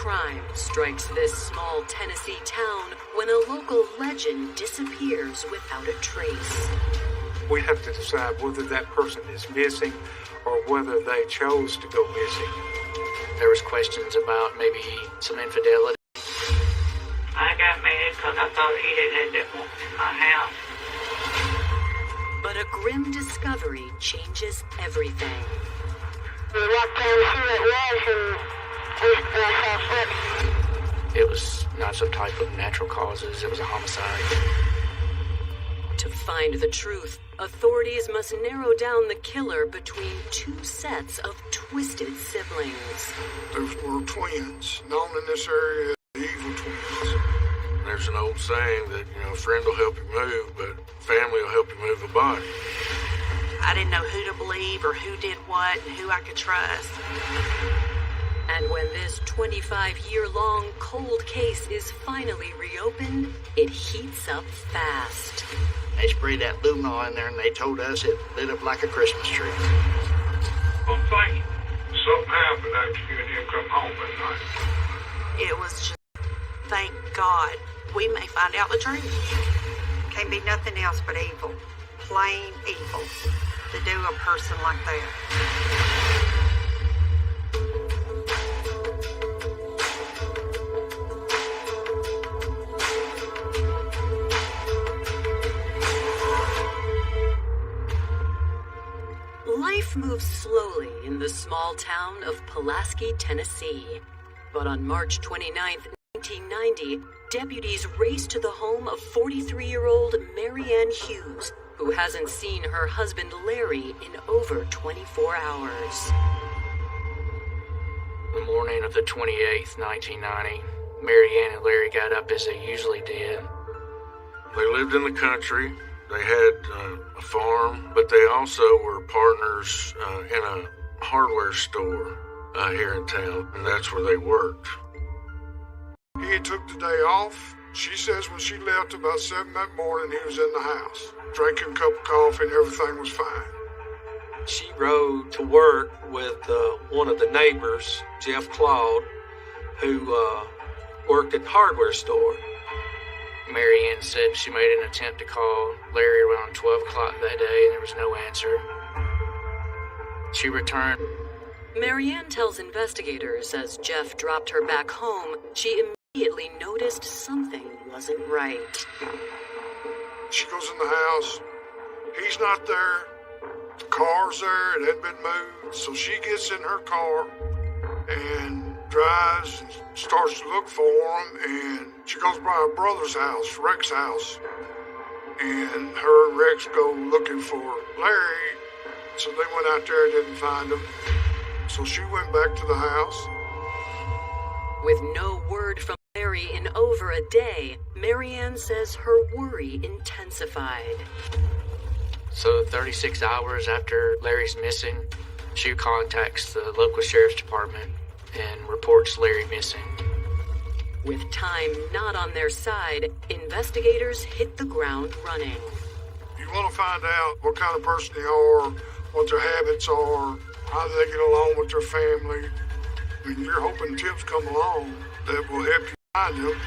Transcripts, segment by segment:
crime strikes this small Tennessee town when a local legend disappears without a trace. We have to decide whether that person is missing or whether they chose to go missing. There was questions about maybe some infidelity. I got mad because I thought he had that woman in my house. But a grim discovery changes everything. We walked down to see what it was, and I saw foot. It was not some type of natural causes. It was a homicide. To find the truth, authorities must narrow down the killer between two sets of twisted siblings. Those were twins, known in this area as the evil twins. There's an old saying that, a friend will help you move, but family will help you move a body. I didn't know who to believe or who did what and who I could trust. And when this 25-year-long cold case is finally reopened, it heats up fast. They sprayed that luminol in there and they told us it lit up like a Christmas tree. I'm thinking something happened after you and him come home at night. It was just, thank God, we may find out the truth. Can't be nothing else but evil. Plain evil. To do a person like that. Life moves slowly in the small town of Pulaski, Tennessee. But on March 29th, 1990, deputies race to the home of 43-year-old Marianne Hughes, who hasn't seen her husband Larry in over 24 hours. The morning of the 28th, 1990, Marianne and Larry got up as they usually did. They lived in the country. They had a farm, but they also were partners in a hardware store here in town, and that's where they worked. He took the day off. She says when she left about 7 that morning, he was in the house, drinking a cup of coffee, and everything was fine. She rode to work with one of the neighbors, Jeff Claude, who worked at the hardware store. Marianne said she made an attempt to call Larry around 12 o'clock that day, and there was no answer. She returned. Marianne tells investigators as Jeff dropped her back home, she immediately noticed something wasn't right. She goes in the house. He's not there. The car's there. It hadn't been moved. So she gets in her car and drives and starts to look for him. And she goes by her brother's house, Rex's house. And her and Rex go looking for Larry. So they went out there and didn't find him. So she went back to the house. With no word from Larry in over a day, Marianne says her worry intensified. So 36 hours after Larry's missing, she contacts the local sheriff's department and reports Larry missing. With time not on their side, investigators hit the ground running. You want to find out what kind of person they are, what their habits are, how they get along with their family. And you're hoping tips come along that will help you find them.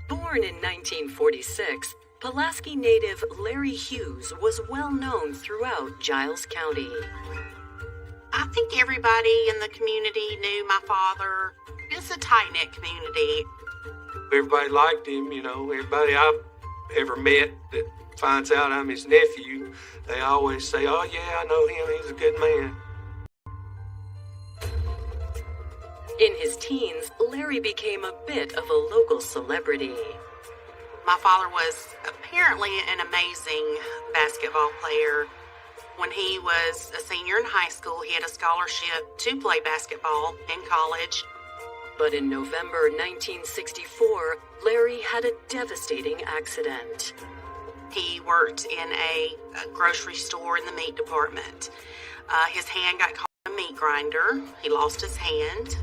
Born in 1946, Pulaski native Larry Hughes was well known throughout Giles County. I think everybody in the community knew my father. It's a tight-knit community. Everybody liked him, everybody I've ever met that finds out I'm his nephew, they always say, oh yeah, I know him, he's a good man. In his teens, Larry became a bit of a local celebrity. My father was apparently an amazing basketball player. When he was a senior in high school, he had a scholarship to play basketball in college. But in November 1964, Larry had a devastating accident. He worked in a grocery store in the meat department. His hand got caught in a meat grinder. He lost his hand.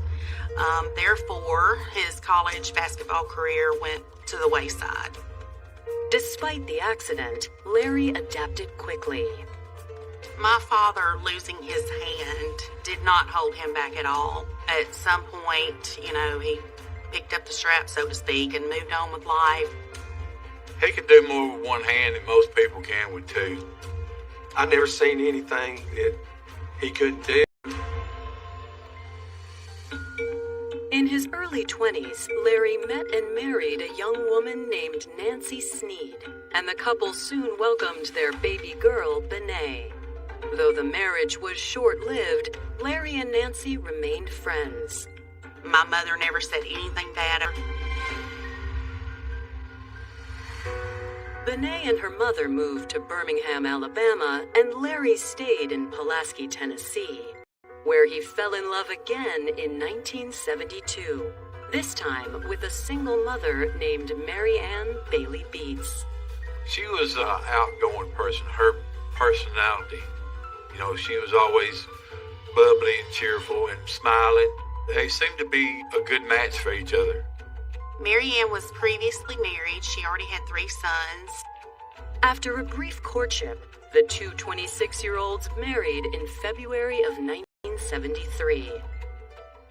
Therefore, his college basketball career went to the wayside. Despite the accident, Larry adapted quickly. My father losing his hand did not hold him back at all. At some point, he picked up the strap, so to speak, and moved on with life. He could do more with one hand than most people can with two. I never seen anything that he couldn't do. In his early 20s, Larry met and married a young woman named Nancy Sneed, and the couple soon welcomed their baby girl, Benet. Though the marriage was short-lived, Larry and Nancy remained friends. My mother never said anything bad. Benet and her mother moved to Birmingham, Alabama, and Larry stayed in Pulaski, Tennessee, where he fell in love again in 1972, this time with a single mother named Mary Ann Bailey Beats. She was an outgoing person. Her personality, she was always bubbly and cheerful and smiling. They seemed to be a good match for each other. Mary Ann was previously married. She already had 3 sons. After a brief courtship, the two 26-year-olds married in February of 1973.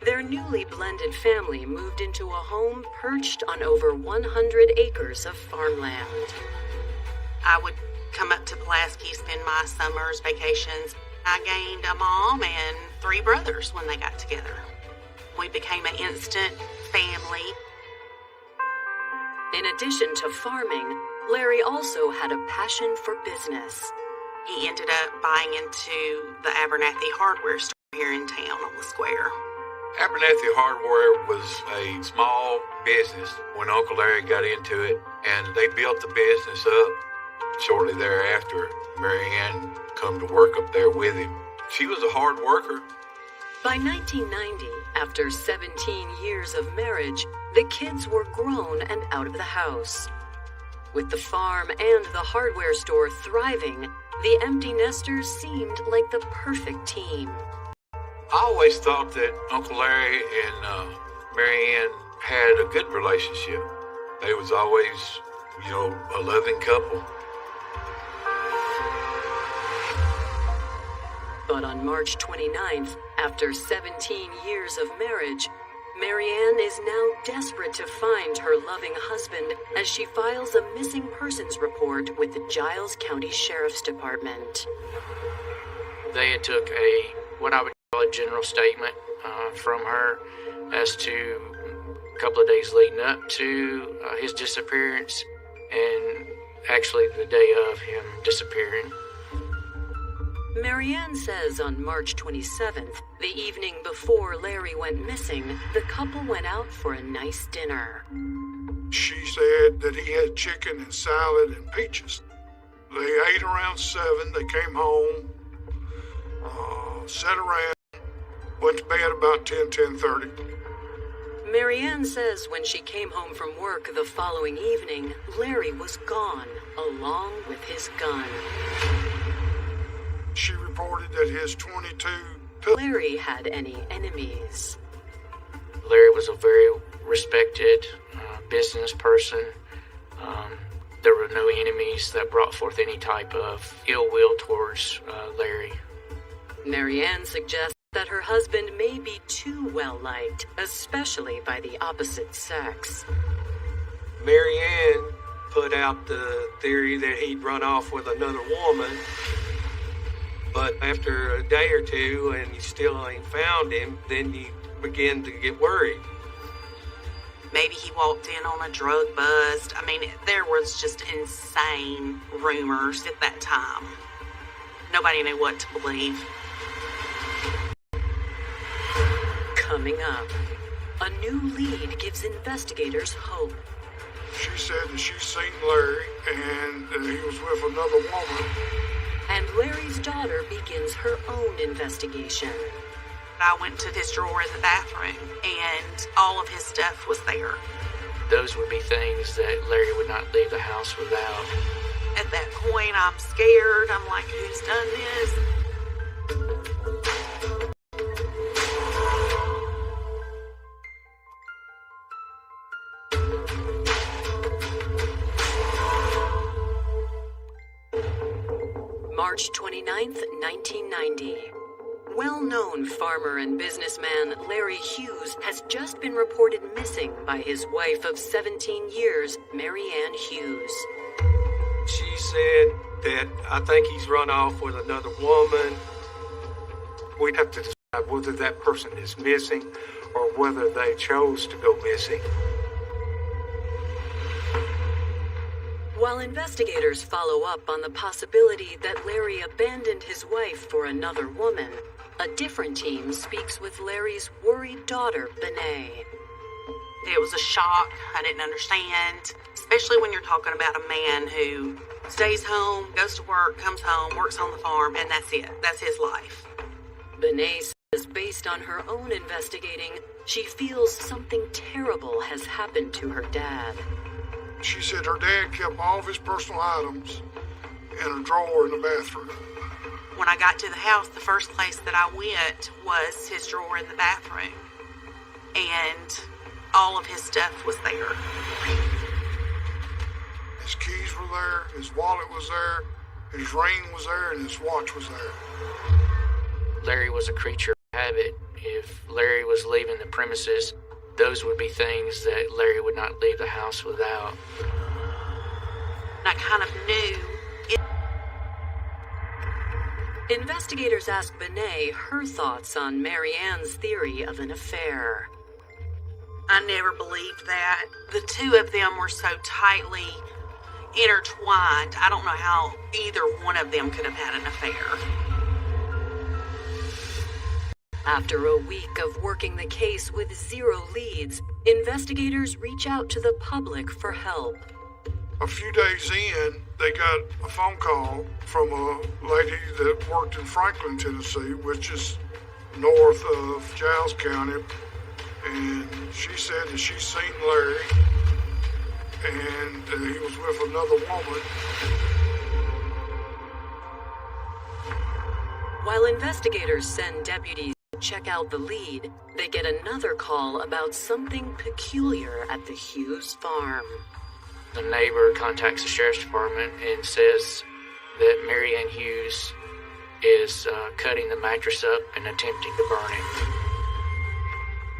Their newly blended family moved into a home perched on over 100 acres of farmland. I would come up to Pulaski, spend my summers, vacations. I gained a mom and 3 brothers when they got together. We became an instant family. In addition to farming, Larry also had a passion for business. He ended up buying into the Abernathy hardware store here in town on the square. Abernathy Hardware was a small business when Uncle Larry got into it, and they built the business up. Shortly thereafter, Mary Ann come to work up there with him. She was a hard worker. By 1990, after 17 years of marriage, the kids were grown and out of the house. With the farm and the hardware store thriving, the empty nesters seemed like the perfect team. I always thought that Uncle Larry and Mary Ann had a good relationship. They was always, a loving couple. But on March 29th, after 17 years of marriage, Mary Ann is now desperate to find her loving husband as she files a missing persons report with the Giles County Sheriff's Department. They had took what I would call a general statement from her as to a couple of days leading up to his disappearance and actually the day of him disappearing. Mary Ann says on March 27th, the evening before Larry went missing, the couple went out for a nice dinner. She said that he had chicken and salad and peaches. They ate around 7. They came home, sat around, went to bed about 10:30. Mary Ann says when she came home from work the following evening, Larry was gone, along with his gun. She reported that his .22... Larry had any enemies. Larry was a very respected business person. There were no enemies that brought forth any type of ill will towards Larry. Mary Ann suggests that her husband may be too well-liked, especially by the opposite sex. Mary Ann put out the theory that he'd run off with another woman. But after a day or two and you still ain't found him, then you begin to get worried. Maybe he walked in on a drug bust. There was just insane rumors at that time. Nobody knew what to believe. Coming up, a new lead gives investigators hope. She said that she's seen Larry and that he was with another woman. And Larry's daughter begins her own investigation. I went to his drawer in the bathroom, and all of his stuff was there. Those would be things that Larry would not leave the house without. At that point, I'm scared. I'm like, who's done this? March 29th, 1990. Well-known farmer and businessman Larry Hughes has just been reported missing by his wife of 17 years, Mary Ann Hughes. She said that I think he's run off with another woman. We'd have to decide whether that person is missing or whether they chose to go missing. While investigators follow up on the possibility that Larry abandoned his wife for another woman, a different team speaks with Larry's worried daughter, Benet. It was a shock. I didn't understand, especially when you're talking about a man who stays home, goes to work, comes home, works on the farm, and that's it. That's his life. Benet says based on her own investigating, she feels something terrible has happened to her dad. She said her dad kept all of his personal items in a drawer in the bathroom. When I got to the house, the first place that I went was his drawer in the bathroom. And all of his stuff was there. His keys were there, his wallet was there, his ring was there, and his watch was there. Larry was a creature of habit. If Larry was leaving the premises, those would be things that Larry would not leave the house without. And I kind of knew it. Investigators asked Benet her thoughts on Mary Ann's theory of an affair. I never believed that. The two of them were so tightly intertwined. I don't know how either one of them could have had an affair. After a week of working the case with zero leads, investigators reach out to the public for help. A few days in, they got a phone call from a lady that worked in Franklin, Tennessee, which is north of Giles County. And she said that she's seen Larry and he was with another woman. While investigators send deputies to check out the lead, they get another call about something peculiar at the Hughes farm. The neighbor contacts the sheriff's department and says that Mary Ann Hughes is cutting the mattress up and attempting to burn it.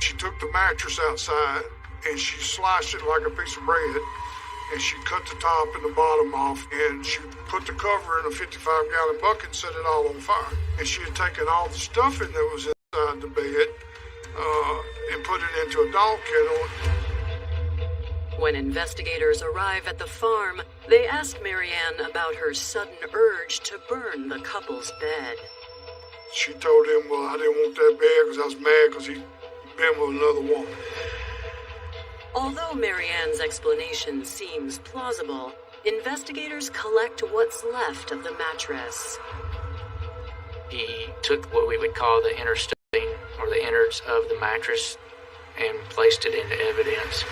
She took the mattress outside and she sliced it like a piece of bread, and she cut the top and the bottom off, and she put the cover in a 55-gallon bucket and set it all on fire. And she had taken all the stuffing that was inside the bed and put it into a dog kennel. When investigators arrive at the farm, they ask Mary Ann about her sudden urge to burn the couple's bed. She told him, well, I didn't want that bed because I was mad because he'd been with another woman. Although Mary Ann's explanation seems plausible, investigators collect what's left of the mattress. He took what we would call the inner stuffing, or the innards of the mattress, and placed it into evidence.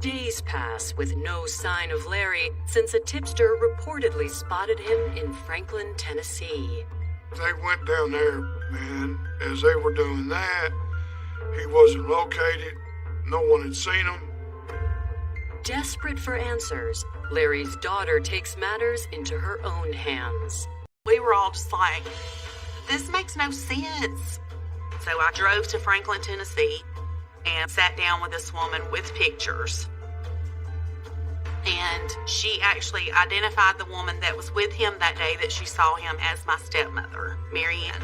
Days pass with no sign of Larry since a tipster reportedly spotted him in Franklin, Tennessee. They went down there, man. As they were doing that, he wasn't located. No one had seen him. Desperate for answers, Larry's daughter takes matters into her own hands. We were all just like, this makes no sense. So I drove to Franklin, Tennessee, and sat down with this woman with pictures. And she actually identified the woman that was with him that day that she saw him as my stepmother, Mary Ann.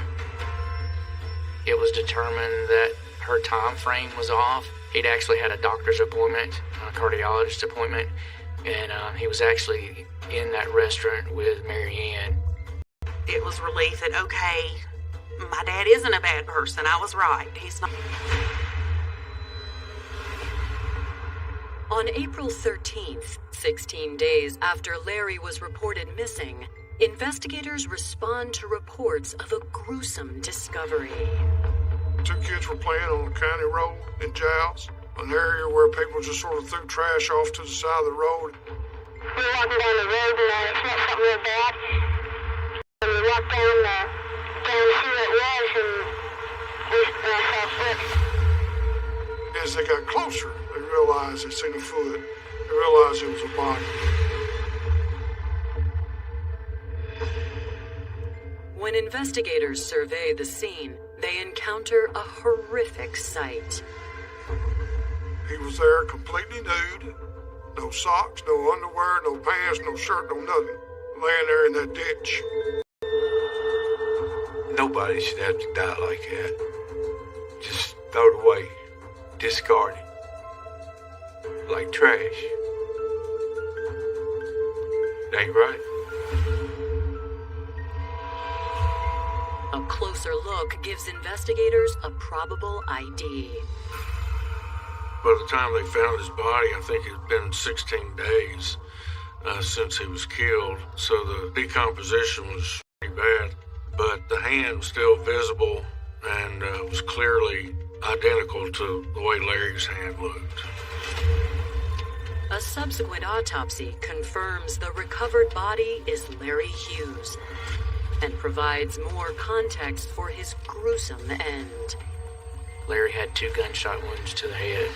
It was determined that her time frame was off. He'd actually had a doctor's appointment, a cardiologist appointment, and he was actually in that restaurant with Mary Ann. It was relief that, okay, my dad isn't a bad person. I was right. He's not. On April 13th, 16 days after Larry was reported missing, investigators respond to reports of a gruesome discovery. Two kids were playing on a county road in Giles, an area where people just sort of threw trash off to the side of the road. We were walking down the road and it smelled something real bad. And we walked down to see what it was, and we saw a foot. As they got closer, they realized they'd seen a foot. They realized it was a body. When investigators survey the scene, they encounter a horrific sight. He was there completely nude. No socks, no underwear, no pants, no shirt, no nothing. Laying there in that ditch. Nobody should have to die like that. Just throw it away. Discard it. Like trash. That ain't right. A closer look gives investigators a probable ID. By the time they found his body, I think it had been 16 days since he was killed. So the decomposition was pretty bad. But the hand was still visible and was clearly identical to the way Larry's hand looked. A subsequent autopsy confirms the recovered body is Larry Hughes and provides more context for his gruesome end. Larry had 2 gunshot wounds to the head,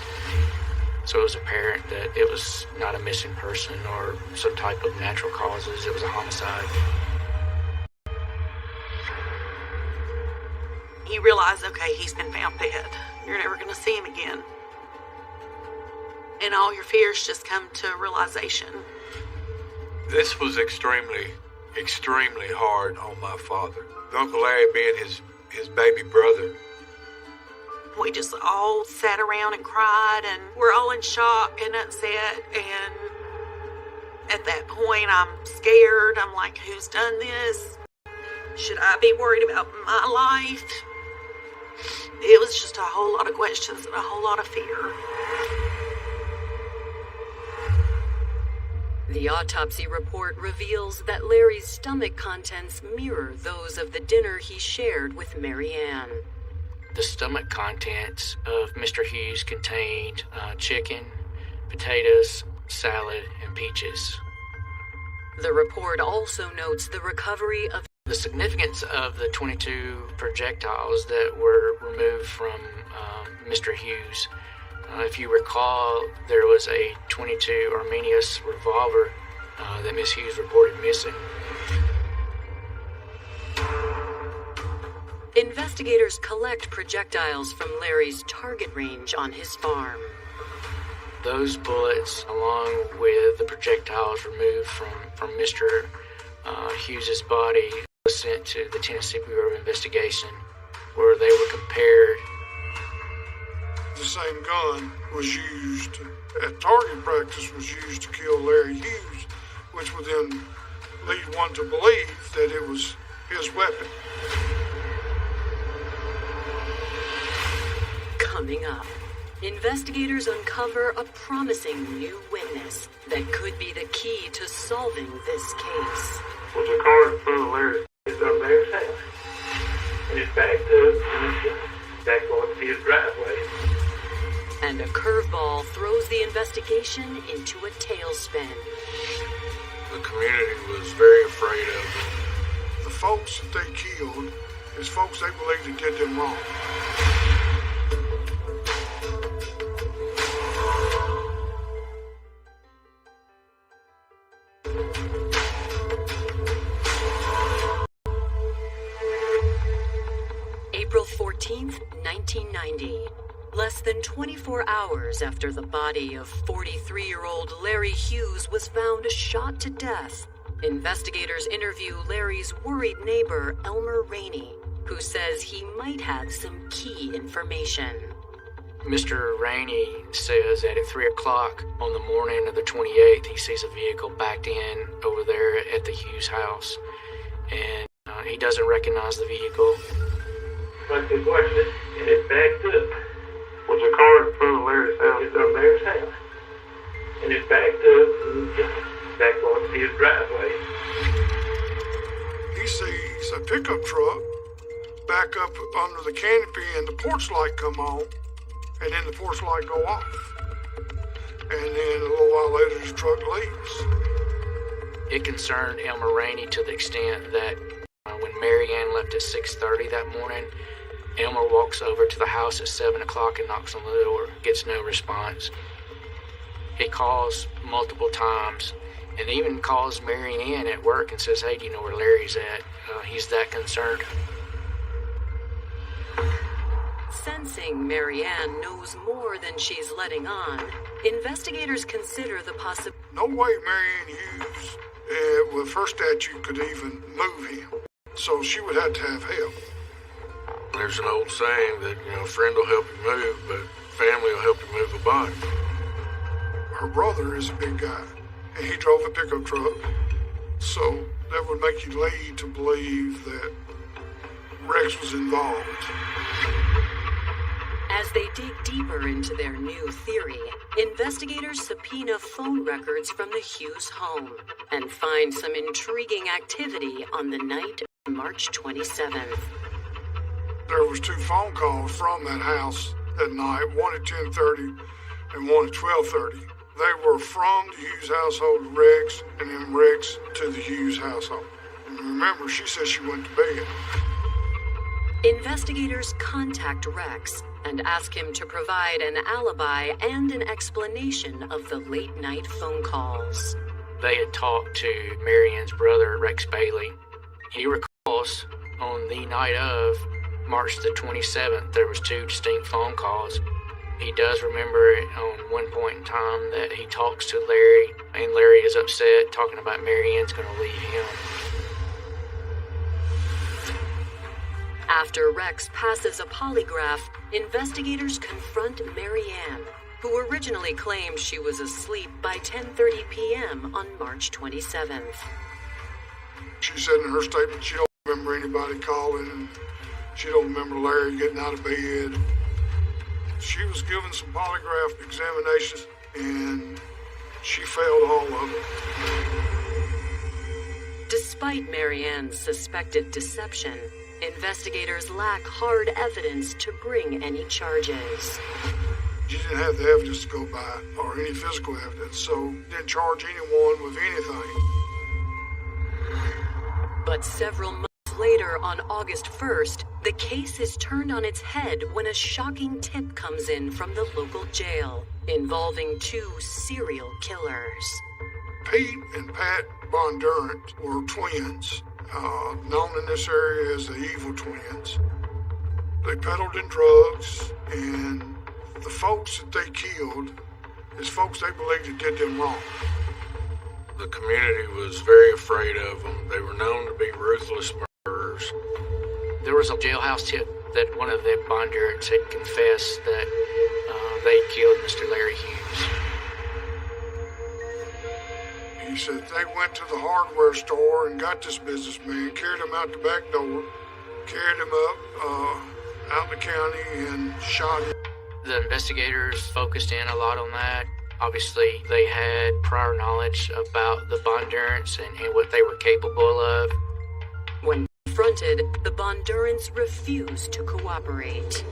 so it was apparent that it was not a missing person or some type of natural causes. It was a homicide. You realize, okay, he's been found dead. You're never going to see him again. And all your fears just come to realization. This was extremely hard on my father. Uncle Larry being his baby brother. We just all sat around and cried, and we're all in shock and upset. And at that point, I'm scared. I'm like, who's done this? Should I be worried about my life? It was just a whole lot of questions and a whole lot of fear. The autopsy report reveals that Larry's stomach contents mirror those of the dinner he shared with Mary Ann. The stomach contents of Mr. Hughes contained chicken, potatoes, salad, and peaches. The report also notes the recovery of The significance of the 22 projectiles that were removed from Mr. Hughes. If you recall, there was a .22 Arminius revolver that Miss Hughes reported missing. Investigators collect projectiles from Larry's target range on his farm. Those bullets, along with the projectiles removed from Mr. Hughes's body, was sent to the Tennessee Bureau of Investigation, where they were compared. The same gun was used at target practice, was used to kill Larry Hughes, which would then lead one to believe that it was his weapon. Coming up, investigators uncover a promising new witness that could be the key to solving this case. Was a car in front of Larry's upstairs house, and it's backed up, back going to his driveway. And a curveball throws the investigation into a tailspin. The community was very afraid of him. The folks that they killed is folks they believed that did them wrong. April 14th, 1990. Less than 24 hours after the body of 43-year-old Larry Hughes was found shot to death, investigators interview Larry's worried neighbor, Elmer Rainey, who says he might have some key information. Mr. Rainey says that at 3 o'clock on the morning of the 28th, he sees a vehicle backed in over there at the Hughes house, and he doesn't recognize the vehicle. Like the question, and it's backed up. Was a car in front of Larry's house? It's up Larry's house. And it's backed up, and back going to his driveway. He sees a pickup truck back up under the canopy and the porch light come on, and then the porch light go off. And then a little while later, his truck leaves. It concerned Elmer Rainey to the extent that when Mary Ann left at 6:30 that morning, Elmer walks over to the house at 7 o'clock and knocks on the door, gets no response. He calls multiple times and even calls Mary Ann at work and says, "Hey, do you know where Larry's at? he's that concerned. Sensing Marianne knows more than she's letting on, investigators consider the possibility. No way Marianne Hughes, with her statute, could even move him. So she would have to have help. There's an old saying that, a friend will help you move, but family will help you move a body. Her brother is a big guy, and he drove a pickup truck. So that would make you lead to believe that Rex was involved. As they dig deeper into their new theory, investigators subpoena phone records from the Hughes home and find some intriguing activity on the night of March 27th. There was 2 phone calls from that house that night, one at 10:30 and one at 12:30. They were from the Hughes household to Rex, and then Rex to the Hughes household. And remember, she said she went to bed. Investigators contact Rex and ask him to provide an alibi and an explanation of the late-night phone calls. They had talked to Marianne's brother, Rex Bailey. He recalls on the night of March the 27th, there was 2 distinct phone calls. He does remember on one point in time that he talks to Larry, and Larry is upset, talking about Marianne's going to leave him. After Rex passes a polygraph, investigators confront Marianne, who originally claimed she was asleep by 10:30 p.m. on March 27th. She said in her statement she don't remember anybody calling, and she don't remember Larry getting out of bed. She was given some polygraph examinations, and she failed all of them. Despite Marianne's suspected deception, investigators lack hard evidence to bring any charges. She didn't have the evidence to go by, or any physical evidence, so didn't charge anyone with anything. But several months later, on August 1st, the case is turned on its head when a shocking tip comes in from the local jail involving 2 serial killers. Pete and Pat Bondurant were twins, known in this area as the Evil Twins. They peddled in drugs, and the folks that they killed is folks they believed that did them wrong. The community was very afraid of them. They were known to be ruthless murderers. There was a jailhouse tip that one of the Bondurants had confessed that they killed Mr. Larry Hughes. He said they went to the hardware store and got this businessman, carried him out the back door, carried him up out in the county, and shot him. The investigators focused in a lot on that. Obviously, they had prior knowledge about the Bondurants and what they were capable of. When confronted, the Bondurants refused to cooperate.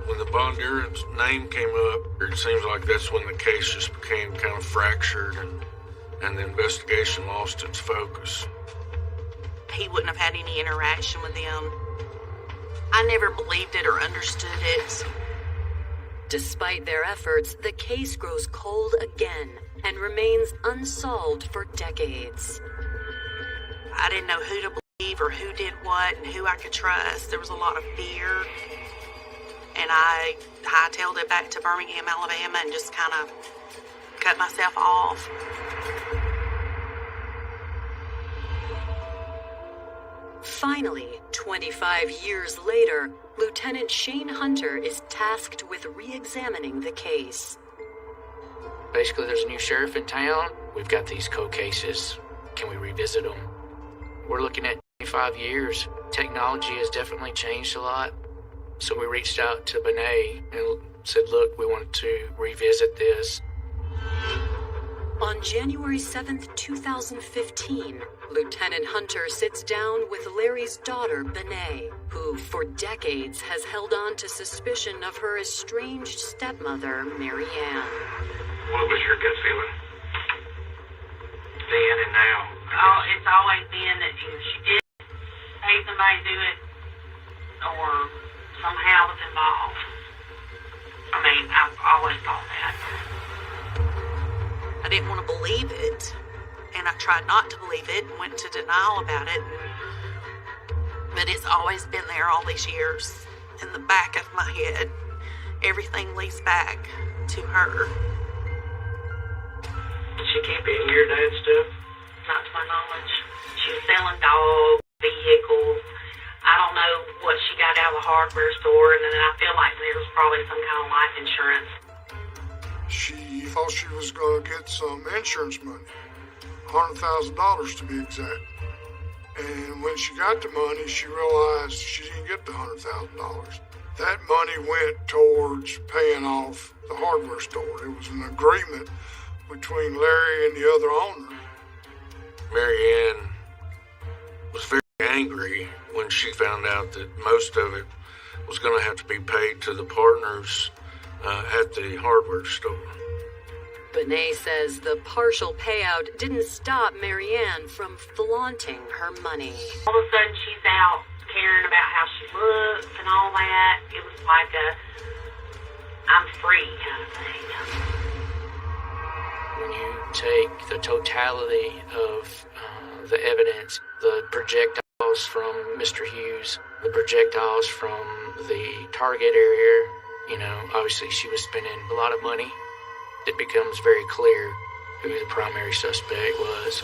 When the Bondurant's name came up, it seems like that's when the case just became kind of fractured, and the investigation lost its focus. He wouldn't have had any interaction with them. I never believed it or understood it. Despite their efforts, the case grows cold again and remains unsolved for decades. I didn't know who to believe or who did what and who I could trust. There was a lot of fear. And I hightailed it back to Birmingham, Alabama, and just kind of cut myself off. Finally, 25 years later, Lieutenant Shane Hunter is tasked with re-examining the case. Basically, there's a new sheriff in town. We've got these cold cases. Can we revisit them? We're looking at 25 years. Technology has definitely changed a lot. So we reached out to Benet and said, look, we want to revisit this. On January 7th, 2015, Lieutenant Hunter sits down with Larry's daughter, Benet, who for decades has held on to suspicion of her estranged stepmother, Marianne. What was your gut feeling then and now? Oh, it's always been that either she did pay somebody to do it or somehow was involved. I mean, I've always thought that. I didn't want to believe it, and I tried not to believe it and went to denial about it. And but it's always been there all these years in the back of my head. Everything leads back to her. Did she keep any of your dad's stuff? Not to my knowledge. She was selling dogs, vehicles. I don't know what she got out of the hardware store, and then I feel like there was probably some kind of life insurance. She thought she was going to get some insurance money, $100,000 to be exact. And when she got the money, she realized she didn't get the $100,000. That money went towards paying off the hardware store. It was an agreement between Larry and the other owner. Mary Ann was very angry when she found out that most of it was going to have to be paid to the partners at the hardware store. Benet says the partial payout didn't stop Marianne from flaunting her money. All of a sudden, she's out caring about how she looks and all that. It was like a I'm free kind of thing. When you take the totality of the evidence, the projectiles from Mr. Hughes, the projectiles from the target area, obviously she was spending a lot of money. It becomes very clear who the primary suspect was.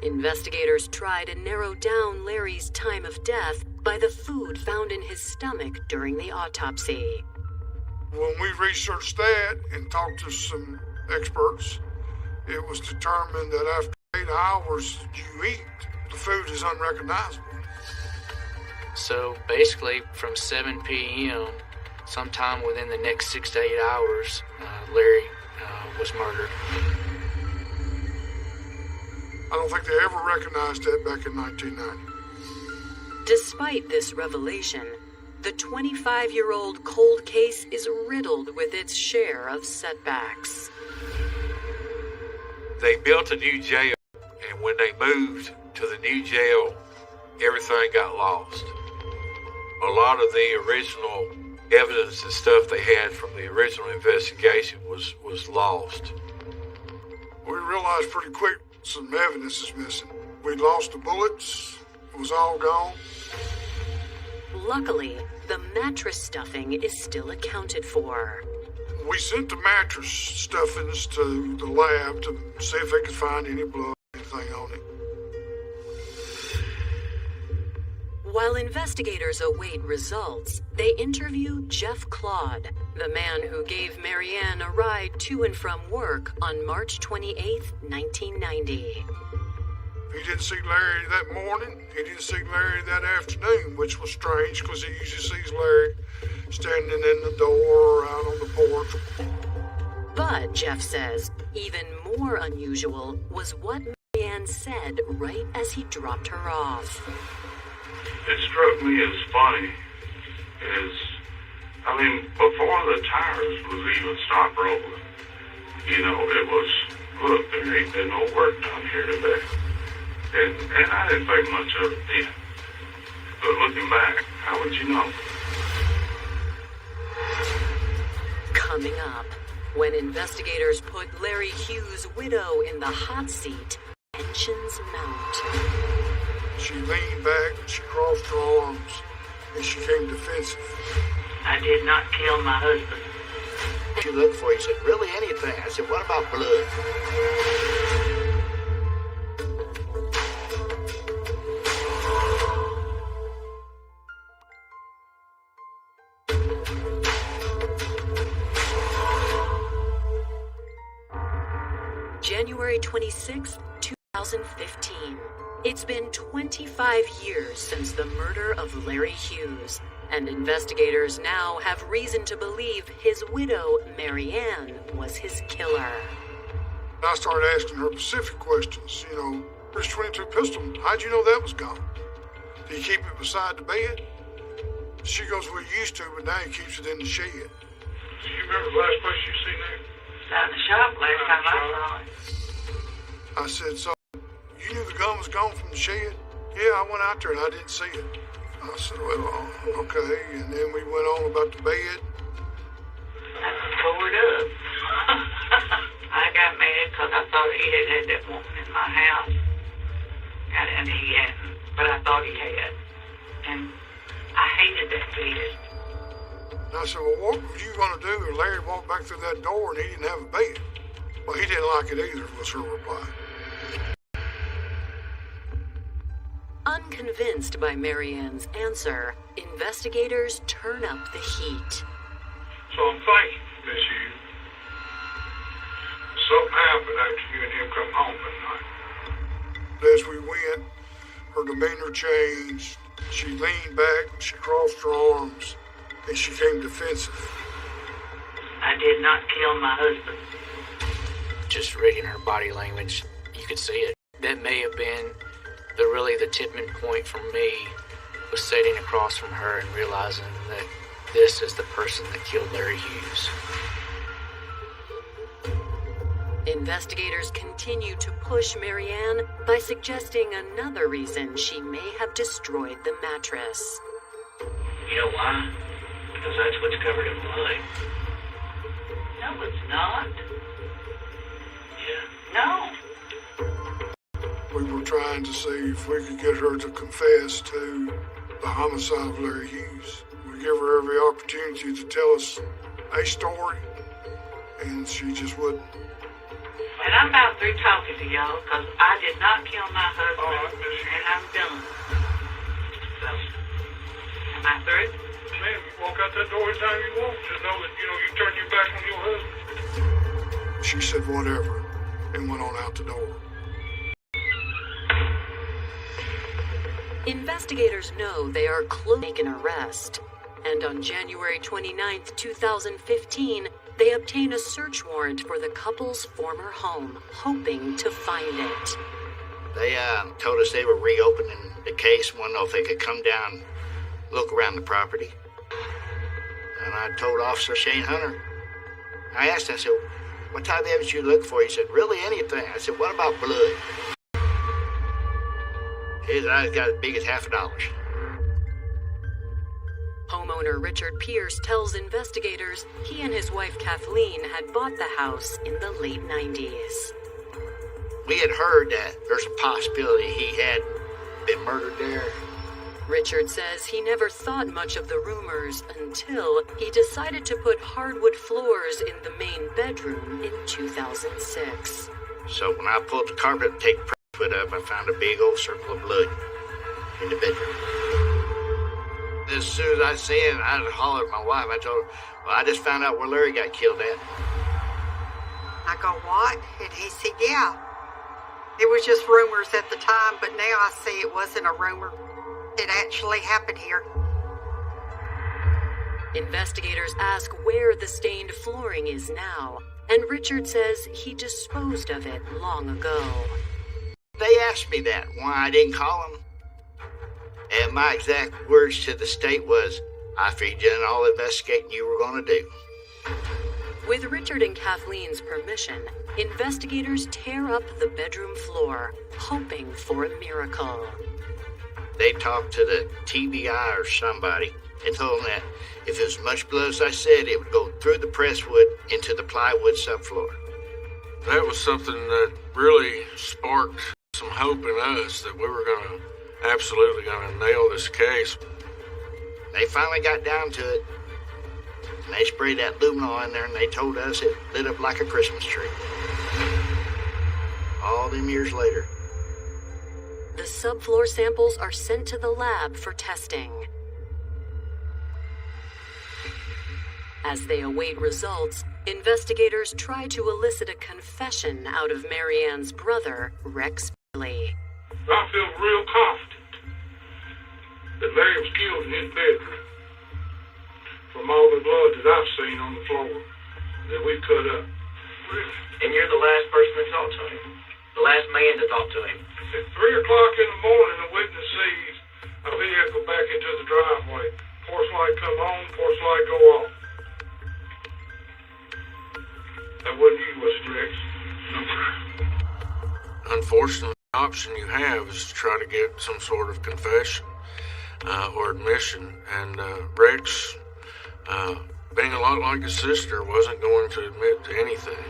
Investigators try to narrow down Larry's time of death by the food found in his stomach during the autopsy. When we researched that and talked to some experts, it was determined that after 8 hours you eat, the food is unrecognizable. So basically from 7 p.m., sometime within the next 6 to 8 hours, Larry was murdered. I don't think they ever recognized that back in 1990. Despite this revelation, the 25-year-old cold case is riddled with its share of setbacks. They built a new jail, and when they moved to the new jail, everything got lost. A lot of the original evidence and stuff they had from the original investigation was lost. We realized pretty quick some evidence is missing. We'd lost the bullets. It was all gone. Luckily, the mattress stuffing is still accounted for. We sent the mattress stuffings to the lab to see if they could find any blood, anything on it. While investigators await results, they interview Jeff Claude, the man who gave Marianne a ride to and from work on March 28, 1990. He didn't see Larry that morning. He didn't see Larry that afternoon, which was strange because he usually sees Larry standing in the door or out on the porch. But, Jeff says, even more unusual was what Marianne said right as he dropped her off. It struck me as funny before the tires was even stopped rolling, it was, look, there ain't been no work done here today. And I didn't think much of it then. But looking back, how would you know? Coming up, when investigators put Larry Hughes' widow in the hot seat, tensions mount. She leaned back, she crossed her arms, and she came defensive. I did not kill my husband. You looked for, he said, really anything? I said, what about blood? January 26, 2015. It's been 25 years since the murder of Larry Hughes, and investigators now have reason to believe his widow, Marianne, was his killer. I started asking her specific questions. This .22 pistol, how'd you know that was gone? Do you keep it beside the bed? She goes, we used to, but now he keeps it in the shed. Do you remember the last place you seen that? Out in the shop last time I saw it. I said, so you knew the gun was gone from the shed? Yeah, I went out there and I didn't see it. I said, well, okay. And then we went on about the bed. I tore it up. I got mad because I thought he had that woman in my house. And he hadn't, but I thought he had. And I hated that feeling. And I said, well, what were you going to do if Larry walked back through that door and he didn't have a bed? Well, he didn't like it either, was her reply. Unconvinced by Marianne's answer, investigators turn up the heat. So I'm thinking this year, something happened after you and him come home that night. As we went, her demeanor changed. She leaned back, she crossed her arms, and she became defensive. I did not kill my husband. Just reading her body language, you could see it. That may have been the tipping point for me, was sitting across from her and realizing that this is the person that killed Larry Hughes. Investigators continue to push Marianne by suggesting another reason she may have destroyed the mattress. You know why? Because that's what's covered in blood. No, it's not. Yeah. No. We were trying to see if we could get her to confess to the homicide of Larry Hughes. We give her every opportunity to tell us a story, and she just wouldn't. And I'm about through talking to y'all, because I did not kill my husband, and I'm done. So, am I through? Man, you walk out that door anytime you want. Just know that, you turn your back on your husband. She said whatever, and went on out the door. Investigators know they are close to making an arrest, and on January 29th, 2015, they obtain a search warrant for the couple's former home, hoping to find it. They told us they were reopening the case, wanted to know if they could come down, look around the property. And I told Officer Shane Hunter, I asked him, I said, what type of evidence you look for? He said, really anything. I said, what about blood? His eyes got as big as $50. Homeowner Richard Pierce tells investigators he and his wife Kathleen had bought the house in the late 90s. We had heard that there's a possibility he had been murdered there. Richard says he never thought much of the rumors until he decided to put hardwood floors in the main bedroom in 2006. So when I pulled the carpet and take the press foot up, I found a big old circle of blood in the bedroom. As soon as I seen it, I hollered at my wife. I told her, well, I just found out where Larry got killed at. I go, what? And he said, yeah. It was just rumors at the time, but now I see it wasn't a rumor. It actually happened here. Investigators ask where the stained flooring is now, and Richard says he disposed of it long ago. They asked me that, why I didn't call them. And my exact words to the state was, I figured in all the investigating you were going to do. With Richard and Kathleen's permission, investigators tear up the bedroom floor, hoping for a miracle. They talked to the TBI or somebody and told them that if it was as much blood as I said, it would go through the presswood into the plywood subfloor. That was something that really sparked some hope in us that we were absolutely going to nail this case. They finally got down to it. And they sprayed that luminol in there and they told us it lit up like a Christmas tree. All them years later. The subfloor samples are sent to the lab for testing. As they await results, investigators try to elicit a confession out of Marianne's brother, Rex Bailey. I feel real confident that Larry was killed in his bedroom from all the blood that I've seen on the floor that we cut up. And you're the last person to talk to him? The last man to talk to him? At 3 o'clock in the morning, the witness sees a vehicle back into the driveway. Porch light come on, porch light go off. That wasn't you, was it, Rex? Unfortunately, the option you have is to try to get some sort of confession or admission. And Rex, being a lot like his sister, wasn't going to admit to anything.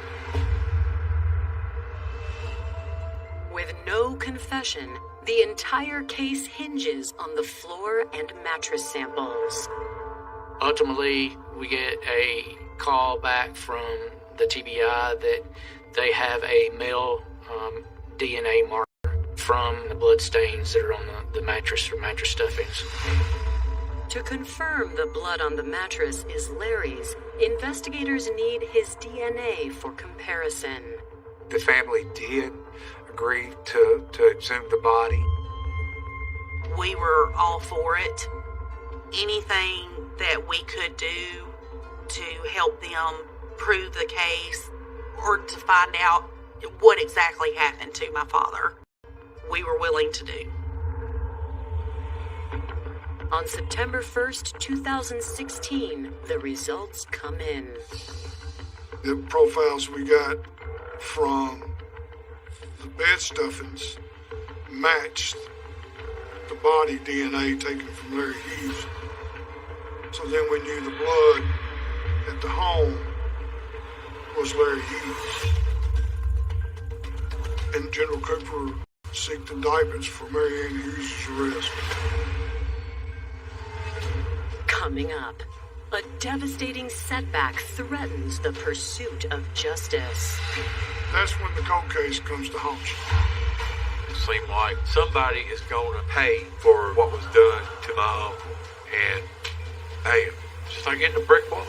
With no confession, the entire case hinges on the floor and mattress samples. Ultimately, we get a call back from the TBI that they have a male DNA marker from the blood stains that are on the mattress or mattress stuffings. To confirm the blood on the mattress is Larry's, investigators need his DNA for comparison. The family did agree to exhume the body. We were all for it. Anything that we could do to help them prove the case or to find out what exactly happened to my father, we were willing to do. On September 1st, 2016, the results come in. The profiles we got from the bed stuffings matched the body DNA taken from Larry Hughes. So then we knew the blood at the home was Larry Hughes. And General Cooper sought indictments for Mary Ann Hughes' arrest. Coming up, a devastating setback threatens the pursuit of justice. That's when the cold case comes to haunt you. It seemed like somebody is going to pay for what was done to my uncle. And, hey, it's just like getting a brick wall.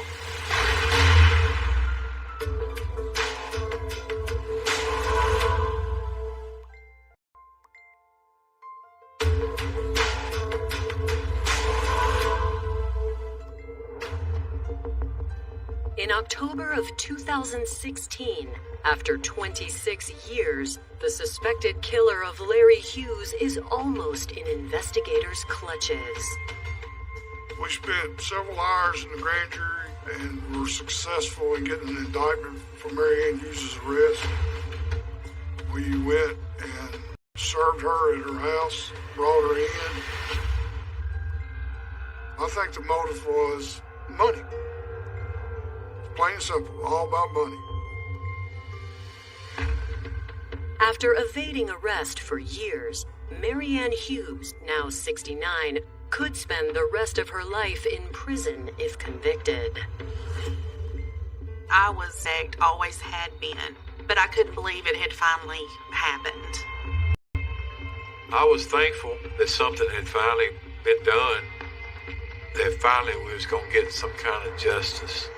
In October of 2016, after 26 years, the suspected killer of Larry Hughes is almost in investigators' clutches. We spent several hours in the grand jury and were successful in getting an indictment for Mary Ann Hughes' arrest. We went and served her at her house, brought her in. I think the motive was money. Plain and simple, all about money. After evading arrest for years, Mary Ann Hughes, now 69, could spend the rest of her life in prison if convicted. I was sacked, always had been, but I couldn't believe it had finally happened. I was thankful that something had finally been done, that finally we was going to get some kind of justice.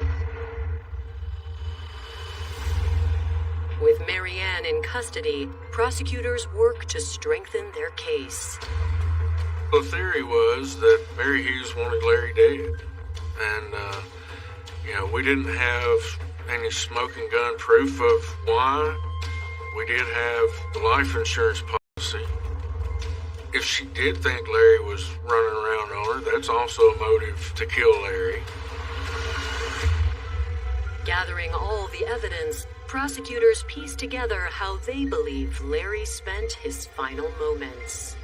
With Mary Ann in custody, prosecutors work to strengthen their case. The theory was that Mary Hughes wanted Larry dead. And, we didn't have any smoking gun proof of why. We did have the life insurance policy. If she did think Larry was running around on her, that's also a motive to kill Larry. Gathering all the evidence, prosecutors piece together how they believe Larry spent his final moments.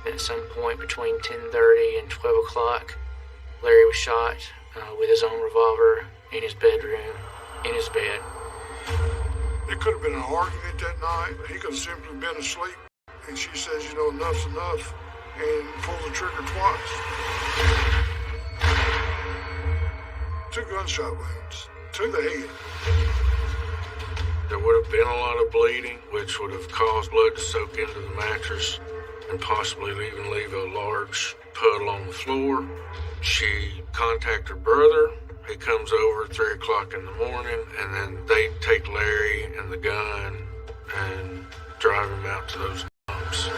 At some point between 10:30 and 12 o'clock, Larry was shot with his own revolver in his bedroom, in his bed. It could have been an argument that night. He could have simply been asleep. And she says, enough's enough, and pulled the trigger twice. 2 gunshot wounds to the head. There would have been a lot of bleeding, which would have caused blood to soak into the mattress and possibly even leave a large puddle on the floor. She contacted her brother. He comes over at 3 o'clock in the morning, and then they take Larry and the gun and drive him out to those dumps.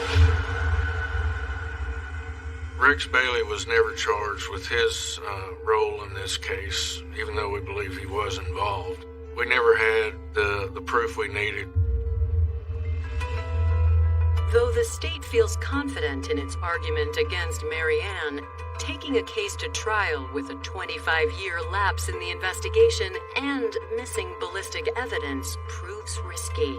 Rex Bailey was never charged with his role in this case, even though we believe he was involved. We never had the proof we needed. Though the state feels confident in its argument against Mary Ann, taking a case to trial with a 25-year lapse in the investigation and missing ballistic evidence proves risky.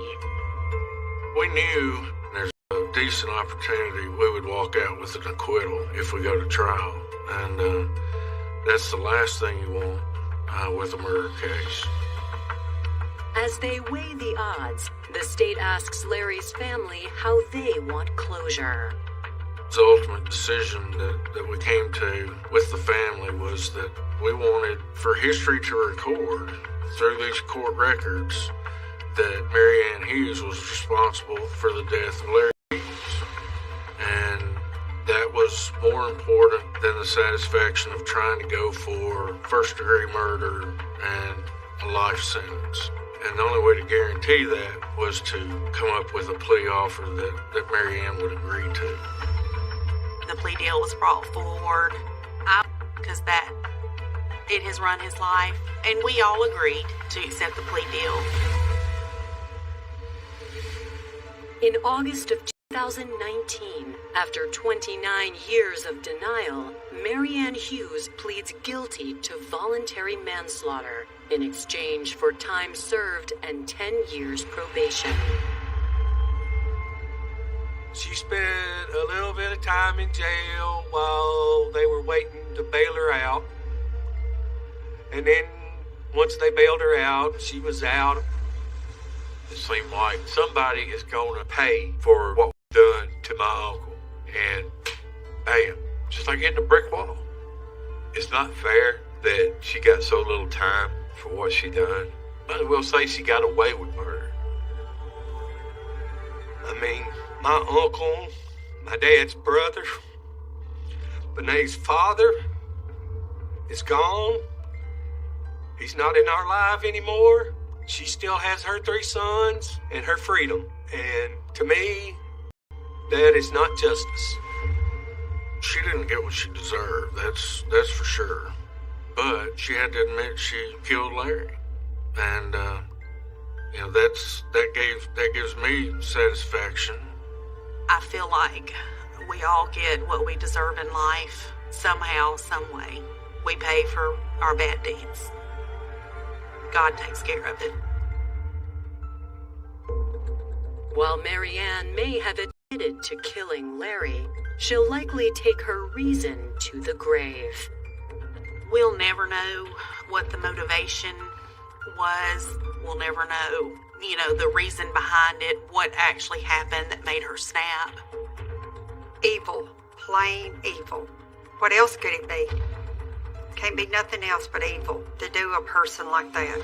We knew there's a decent opportunity we would walk out with an acquittal if we go to trial. And that's the last thing you want with a murder case. As they weigh the odds, The state asks Larry's family how they want closure. The ultimate decision that we came to with the family was that we wanted for history to record through these court records that Mary Ann Hughes was responsible for the death of Larry Hughes. And that was more important than the satisfaction of trying to go for first-degree murder and a life sentence. And the only way to guarantee that was to come up with a plea offer that Mary Ann would agree to. The plea deal was brought forward because that it has run his life, and we all agreed to accept the plea deal. In August of 2019, after 29 years of denial, Mary Ann Hughes pleads guilty to voluntary manslaughter in exchange for time served and 10 years probation. She spent a little bit of time in jail while they were waiting to bail her out. And then once they bailed her out, she was out. It seemed like somebody is going to pay for what was done to my uncle. And bam, just like hitting a brick wall. It's not fair that she got so little time for what she done. Might as well say she got away with murder. I mean, my uncle, my dad's brother, Benee's father is gone. He's not in our life anymore. She still has her 3 sons and her freedom. And to me, that is not justice. She didn't get what she deserved, that's for sure. But she had to admit she killed Larry. And, that gives me satisfaction. I feel like we all get what we deserve in life, somehow, some way. We pay for our bad deeds. God takes care of it. While Mary Ann may have admitted to killing Larry, she'll likely take her reason to the grave. We'll never know what the motivation was. We'll never know, the reason behind it, what actually happened that made her snap. Evil. Plain evil. What else could it be? Can't be nothing else but evil to do a person like that.